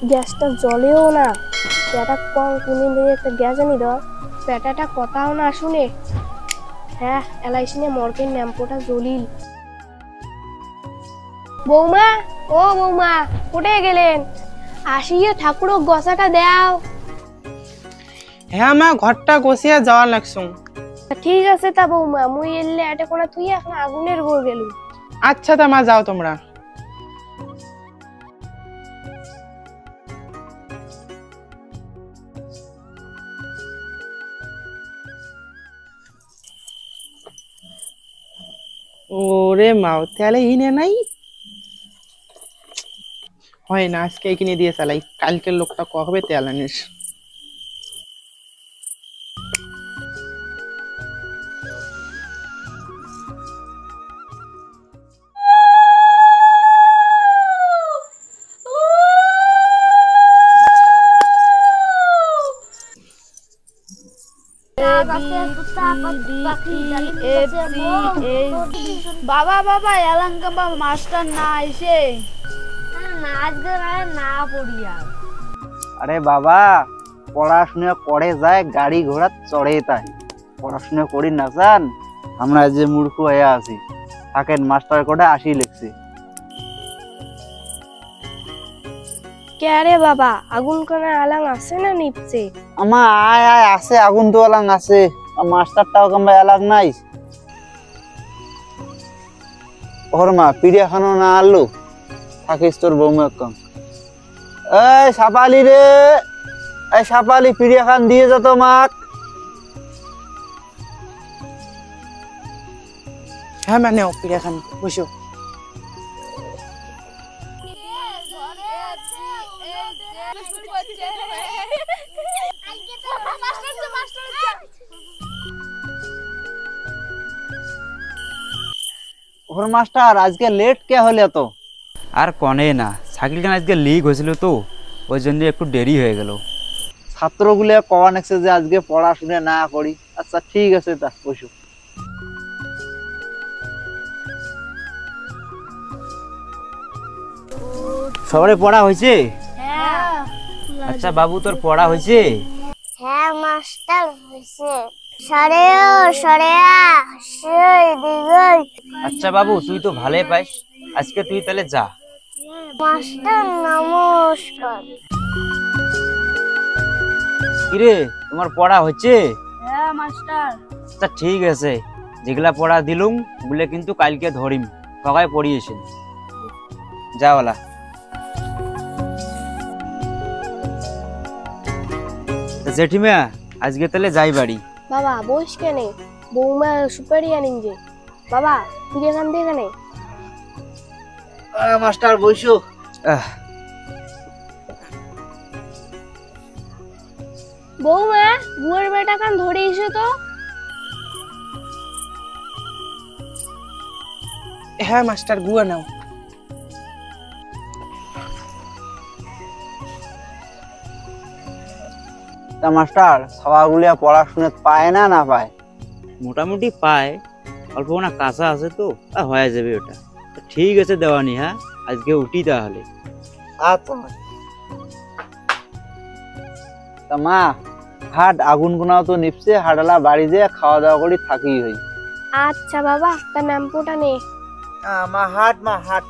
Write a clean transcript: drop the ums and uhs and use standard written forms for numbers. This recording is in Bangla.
গ্যাসটা জ্বলেও না, পেটা কম কোনদিন থেকে একটা গ্যাস আনি ধর, পেটাটা কথাও না শুনে। হ্যাঁ, এলাইসিনে মর্কের ন্যাম্পোটা জ্বলিল। বৌমা, ও বৌমা, কোথায় গেলেন? আসিয়ে ঠাকুরক গসাটা দাও। হ্যাঁ মা, ঘরটা গোছিয়ে যাওয়া লাগছুম। ঠিক আছে তা বৌমা, মুই এলে এটা কোনা তুই এখন আগুনের গোর গেলু। আচ্ছা তা মা, যাও তোমরা। ওরে মা, তাহলে ইনে নাই হয় না, আজকে কিনে দিয়ে চালাই, কালকের লোকটা কবে তেল আনিস। বাবা বাবা এলাঙ্কা বাবা মাস্টার না এসে না পড়িয়া। আরে বাবা, পড়াশোনা করে যায়, গাড়ি ঘোড়া চড়ে তাই পড়াশোনা করি না জান। আমরা যে মূর্খ হয়ে আছি, থাকেন মাস্টার কোটা আসি লিখছি। কে রে বাবা, আগুন কোনা আলাং আছে না নিপছে? আমার আয় আয় আছে, আগুন তো এলাং আছে, মাস্টারটাও কিংবা এলাং নাই। ওর মা পিড়িয়া খানো না আনলো, থাকিস তোর বৌমা কম। এই সাপালি রে, এই সাপালি পিড়িয়া খান দিয়ে যত মাক। হ্যাঁ মানে পিড়া খান, বসো। ওর মাস্টার আজকে লেট কে হলে তো? আর কনে না, সাইকেলখান আজকে লিক হয়েছিল তো, ওই জন্য একটু দেরি হয়ে গেল। ছাত্রগুলো কওয়া নেছে যে আজকে পড়াশোনা না করি। আচ্ছা ঠিক আছে, তা বসো। সবারই পড়া হয়েছে? আচ্ছা বাবু, তোর পড়া হয়েছে? হ্যাঁ মাস্টার হইছে। সরেও সরেয়া সেই দিগই। আচ্ছা বাবু, তুই তো ভালোই পাইস, আজকে তুই তাহলে যা। মাস্টার নমস্কার। কিরে, তোমার পড়া হচ্ছে? হ্যাঁ মাস্টার। আচ্ছা ঠিক আছে, যেগুলা পড়া দিলুম ওগুলো কিন্তু কালকে ধরিম, সবাই পড়িয়েছেন। যা বলা। জেঠিমা, আজকে তাহলে যাই বাড়ি। বাবা বইস কেনে, বৌমা সুপারি আনিন যে। বাবা তুই এখান দিয়ে কেনে? মাস্টার বসো। বৌমা বুয়ের বেটা কান ধরে এসো তো। হ্যাঁ মাস্টার, গুয়া নাও। তা মাস্টার, সবাগুলিয়া পড়াশোনা পায় না না পায়? মোটামুটি পায়, অল্প না কাঁচা আছে তো, হয়ে যাবে ওটা। ঠিক আছে দেওয়ানি, হ্যাঁ আজকে উঠি তাহলে। আচ্ছা। তা মা, হাট আগুন গুনাও তো নিপছে, হাটালা বাড়ি যেয়ে খাওয়া দাওয়া করি থাকি হই। আচ্ছা বাবা, তা ন্যাম্পোটা নে। মা হাট, মা হাট।